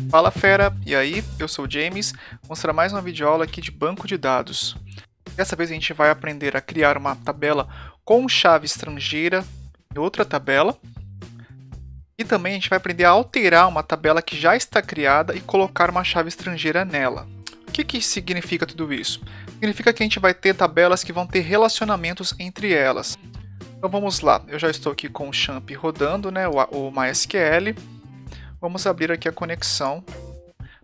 Fala fera, e aí? Eu sou o James, vou mostrar mais uma videoaula aqui de banco de dados. Dessa vez a gente vai aprender a criar uma tabela com chave estrangeira em outra tabela. E também a gente vai aprender a alterar uma tabela que já está criada e colocar uma chave estrangeira nela. O que significa tudo isso? Significa que a gente vai ter tabelas que vão ter relacionamentos entre elas. Então vamos lá, eu já estou aqui com o Champ rodando, né, o MySQL. Vamos abrir aqui a conexão.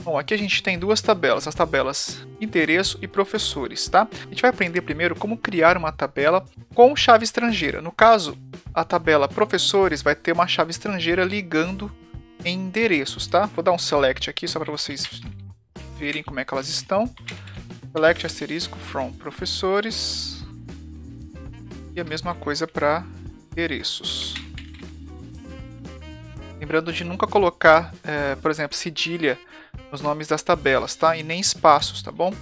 Bom, aqui a gente tem duas tabelas, as tabelas endereço e professores, tá? A gente vai aprender primeiro como criar uma tabela com chave estrangeira. No caso, a tabela professores vai ter uma chave estrangeira ligando em endereços, tá? Vou dar um select aqui só para vocês verem como é que elas estão. Select asterisco from professores. E a mesma coisa para endereços. Lembrando de nunca colocar, por exemplo, cedilha nos nomes das tabelas, tá? E nem espaços, tá bom?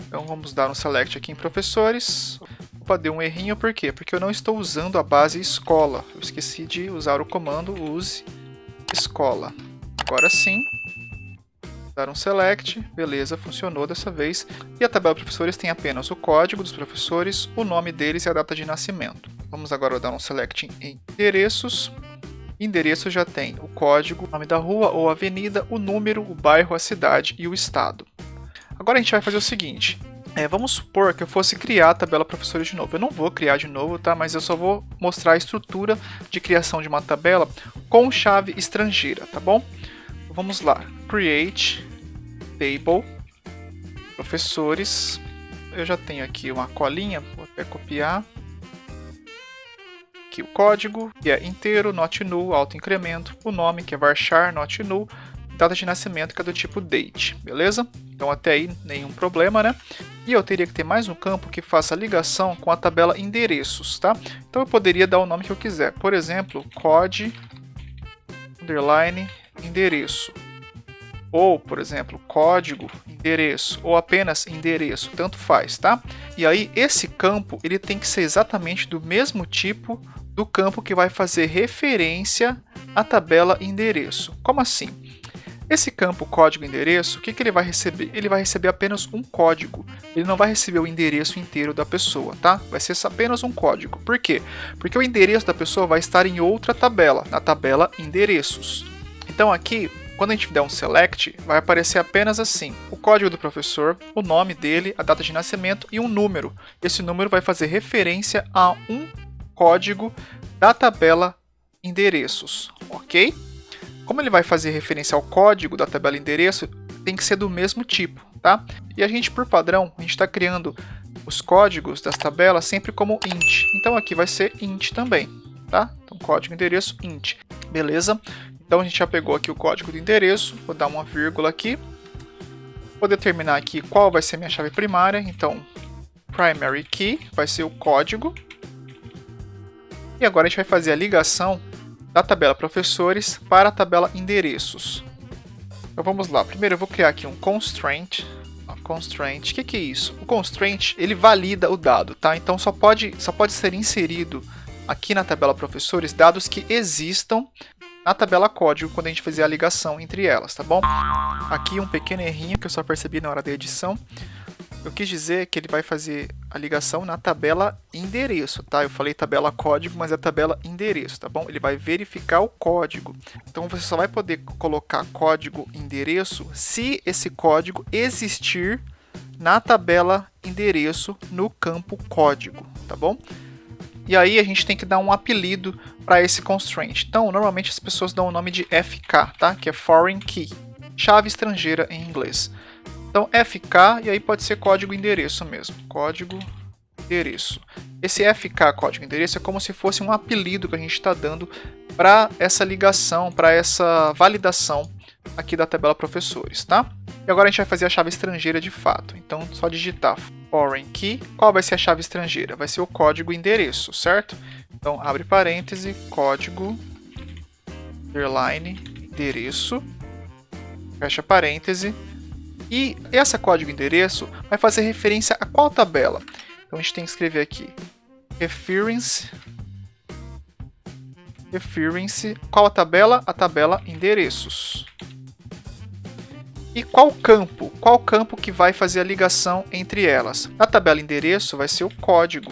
Então vamos dar um select aqui em professores. Opa, deu um errinho, por quê? Porque eu não estou usando a base escola. Eu esqueci de usar o comando use escola. Agora sim. Dar um select, beleza, funcionou dessa vez. E a tabela professores tem apenas o código dos professores, o nome deles e a data de nascimento. Vamos agora dar um select em endereços. Endereço já tem o código, o nome da rua ou avenida, o número, o bairro, a cidade e o estado. Agora a gente vai fazer o seguinte, vamos supor que eu fosse criar a tabela professores de novo. Eu não vou criar de novo, tá? Mas eu só vou mostrar a estrutura de criação de uma tabela com chave estrangeira, tá bom? Vamos lá, create table, professores. Eu já tenho aqui uma colinha, vou até copiar. Aqui o código, que é inteiro, not null, autoincremento, o nome, que é varchar, not null, data de nascimento, que é do tipo date, beleza? Então até aí nenhum problema, né? E eu teria que ter mais um campo que faça ligação com a tabela endereços, tá? Então eu poderia dar o nome que eu quiser, por exemplo, code, underline, endereço. Ou, por exemplo, código, endereço, ou apenas endereço, tanto faz, tá? E aí esse campo ele tem que ser exatamente do mesmo tipo do campo que vai fazer referência à tabela endereço. Como assim? Esse campo código endereço, o que ele vai receber? Ele vai receber apenas um código. Ele não vai receber o endereço inteiro da pessoa, tá? Vai ser apenas um código. Por quê? Porque o endereço da pessoa vai estar em outra tabela, na tabela endereços. Então aqui, quando a gente der um select, vai aparecer apenas assim, o código do professor, o nome dele, a data de nascimento e um número. Esse número vai fazer referência a um código da tabela endereços, ok? Como ele vai fazer referência ao código da tabela endereço, tem que ser do mesmo tipo, tá? E a gente, por padrão, a gente está criando os códigos das tabelas sempre como int. Então aqui vai ser int também, tá? Então código endereço int, beleza? Então a gente já pegou aqui o código do endereço, vou dar uma vírgula aqui. Vou determinar aqui qual vai ser minha chave primária, então primary key vai ser o código. E agora a gente vai fazer a ligação da tabela professores para a tabela endereços. Então vamos lá, primeiro eu vou criar aqui um constraint. Constraint, o que é isso? O constraint ele valida o dado, tá? Então só pode ser inserido aqui na tabela professores dados que existam na tabela código quando a gente fizer a ligação entre elas, tá bom? Aqui um pequeno errinho que eu só percebi na hora da edição. Eu quis dizer que ele vai fazer a ligação na tabela endereço, tá? Eu falei tabela código, mas é tabela endereço, tá bom? Ele vai verificar o código. Então você só vai poder colocar código endereço se esse código existir na tabela endereço no campo código, tá bom? E aí a gente tem que dar um apelido para esse constraint. Então, normalmente as pessoas dão o nome de FK, tá? Que é Foreign Key, chave estrangeira em inglês. Então, FK, e aí pode ser código endereço mesmo. Código endereço. Esse FK, código endereço, é como se fosse um apelido que a gente está dando para essa ligação, para essa validação aqui da tabela professores, tá? E agora a gente vai fazer a chave estrangeira de fato. Então, só digitar foreign key. Qual vai ser a chave estrangeira? Vai ser o código endereço, certo? Então, abre parêntese, código, underline, endereço, fecha parêntese. E essa código endereço vai fazer referência a qual tabela? Então, a gente tem que escrever aqui, reference, qual a tabela? A tabela endereços. E qual campo? Qual campo que vai fazer a ligação entre elas? Na tabela endereço vai ser o código.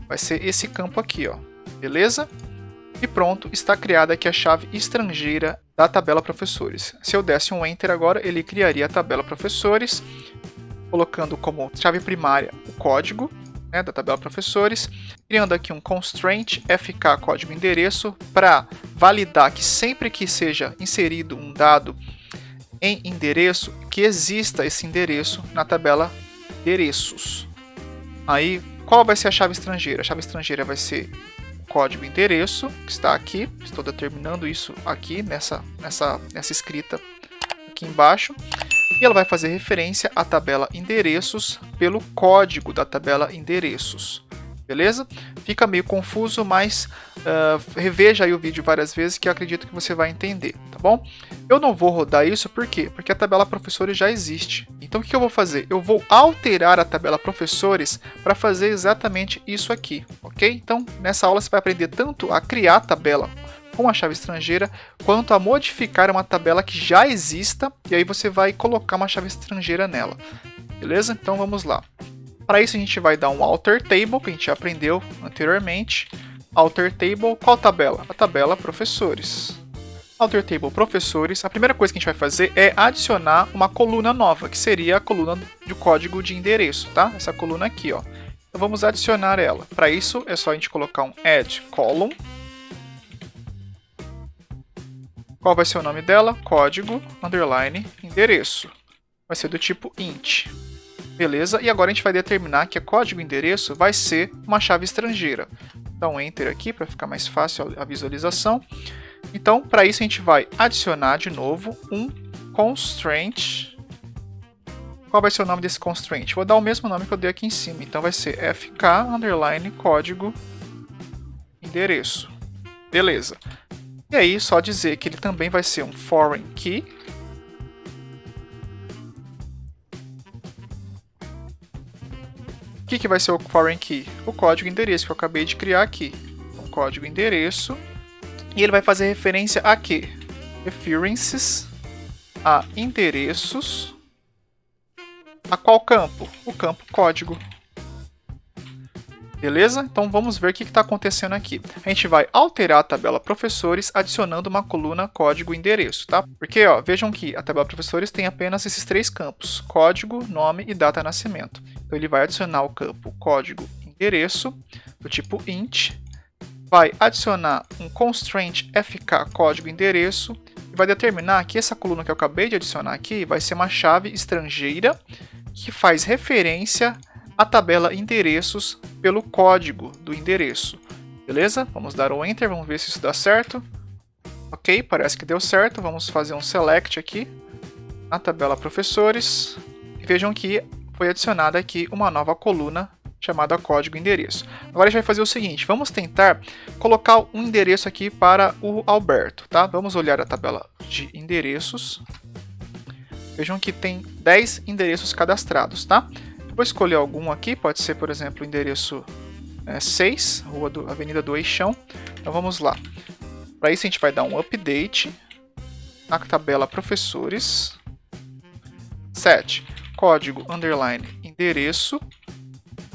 Vai ser esse campo aqui, ó. Beleza? E pronto, está criada aqui a chave estrangeira da tabela professores. Se eu desse um Enter agora, ele criaria a tabela professores, colocando como chave primária o código, né, da tabela professores, criando aqui um constraint fk código endereço para validar que sempre que seja inserido um dado em endereço, que exista esse endereço na tabela endereços. Aí, qual vai ser a chave estrangeira? A chave estrangeira vai ser código endereço, que está aqui, estou determinando isso aqui nessa escrita aqui embaixo, e ela vai fazer referência à tabela endereços pelo código da tabela endereços, beleza? Fica meio confuso, mas reveja aí o vídeo várias vezes que eu acredito que você vai entender, tá bom? Eu não vou rodar isso, por quê? Porque a tabela professores já existe. Então o que eu vou fazer? Eu vou alterar a tabela professores para fazer exatamente isso aqui, ok? Então nessa aula você vai aprender tanto a criar a tabela com a chave estrangeira, quanto a modificar uma tabela que já exista, e aí você vai colocar uma chave estrangeira nela, beleza? Então vamos lá. Para isso a gente vai dar um alter table, que a gente já aprendeu anteriormente. Alter table, qual tabela? A tabela professores. Alter table professores, a primeira coisa que a gente vai fazer é adicionar uma coluna nova, que seria a coluna do código de endereço, tá? Essa coluna aqui, ó. Então vamos adicionar ela. Para isso é só a gente colocar um add column. Qual vai ser o nome dela? Código, underline, endereço. Vai ser do tipo int. Beleza? E agora a gente vai determinar que a código endereço vai ser uma chave estrangeira. Dá um Enter aqui para ficar mais fácil a visualização. Então, para isso a gente vai adicionar de novo um constraint. Qual vai ser o nome desse constraint? Vou dar o mesmo nome que eu dei aqui em cima. Então vai ser fk, underline, código, endereço. Beleza. E aí, só dizer que ele também vai ser um foreign key. O que vai ser o foreign key? O código endereço que eu acabei de criar aqui. O código endereço. E ele vai fazer referência a quê? References a endereços. A qual campo? O campo código. Beleza? Então vamos ver o que está acontecendo aqui. A gente vai alterar a tabela professores adicionando uma coluna código endereço, tá? Porque, ó, vejam que a tabela professores tem apenas esses três campos: código, nome e data de nascimento. Então ele vai adicionar o campo código endereço do tipo int, vai adicionar um constraint fk código endereço e vai determinar que essa coluna que eu acabei de adicionar aqui vai ser uma chave estrangeira que faz referência a tabela endereços pelo código do endereço. Beleza? Vamos dar um Enter, vamos ver se isso dá certo. Ok, parece que deu certo. Vamos fazer um Select aqui na tabela professores. E vejam que foi adicionada aqui uma nova coluna chamada código endereço. Agora a gente vai fazer o seguinte, vamos tentar colocar um endereço aqui para o Alberto, tá? Vamos olhar a tabela de endereços. Vejam que tem 10 endereços cadastrados, tá? Vou escolher algum aqui, pode ser, por exemplo, o endereço 6, Avenida do Eixão. Então vamos lá. Para isso a gente vai dar um update na tabela professores. 7, código underline endereço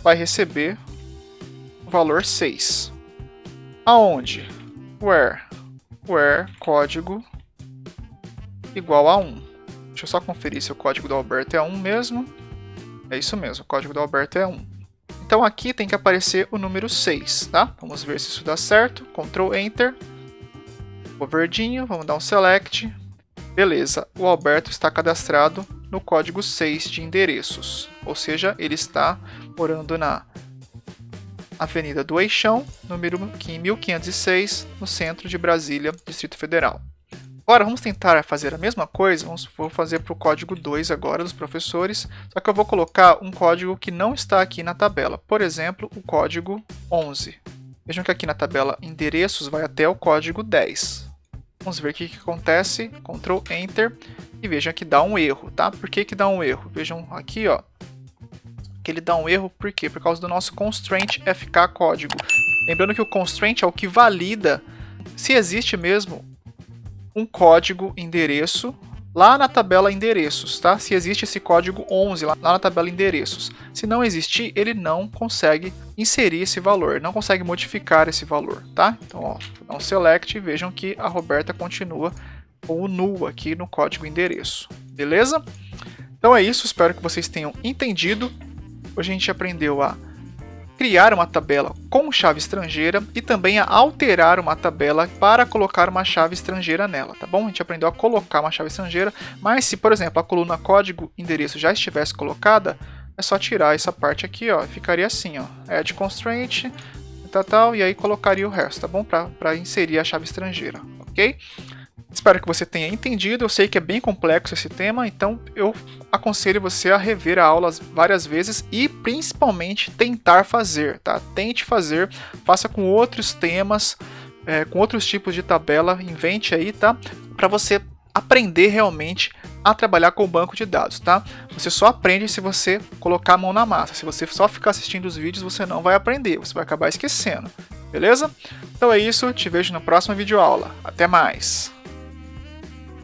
vai receber o valor 6. Aonde? Where código igual a 1. Deixa eu só conferir se o código do Alberto é 1 mesmo. É isso mesmo, o código do Alberto é 1. Então aqui tem que aparecer o número 6, tá? Vamos ver se isso dá certo. Ctrl Enter. O verdinho, vamos dar um Select. Beleza, o Alberto está cadastrado no código 6 de endereços. Ou seja, ele está morando na Avenida do Eixão, número 1506, no centro de Brasília, Distrito Federal. Agora vamos tentar fazer a mesma coisa, vou fazer para o código 2 agora dos professores, só que eu vou colocar um código que não está aqui na tabela, por exemplo, o código 11. Vejam que aqui na tabela endereços vai até o código 10. Vamos ver o que acontece, Ctrl Enter, e vejam que dá um erro, tá? Por que dá um erro? Vejam aqui, ó, que ele dá um erro, por quê? Por causa do nosso constraint fk código. Lembrando que o constraint é o que valida se existe mesmo um código endereço lá na tabela endereços, tá? Se existe esse código 11 lá na tabela endereços. Se não existir, ele não consegue inserir esse valor, não consegue modificar esse valor, tá? Então, ó, vou dar um select e vejam que a Roberta continua com o null aqui no código endereço, beleza? Então é isso, espero que vocês tenham entendido. Hoje a gente aprendeu a criar uma tabela com chave estrangeira e também a alterar uma tabela para colocar uma chave estrangeira nela, tá bom? A gente aprendeu a colocar uma chave estrangeira, mas se, por exemplo, a coluna código endereço já estivesse colocada, é só tirar essa parte aqui, ó, ficaria assim, ó, add constraint, tal, e aí colocaria o resto, tá bom? Para inserir a chave estrangeira, ok? Espero que você tenha entendido, eu sei que é bem complexo esse tema, então eu aconselho você a rever a aula várias vezes e principalmente tentar fazer, tá? Tente fazer, faça com outros temas, com outros tipos de tabela, invente aí, tá? Para você aprender realmente a trabalhar com o banco de dados, tá? Você só aprende se você colocar a mão na massa, se você só ficar assistindo os vídeos você não vai aprender, você vai acabar esquecendo, beleza? Então é isso, te vejo na próxima videoaula, até mais!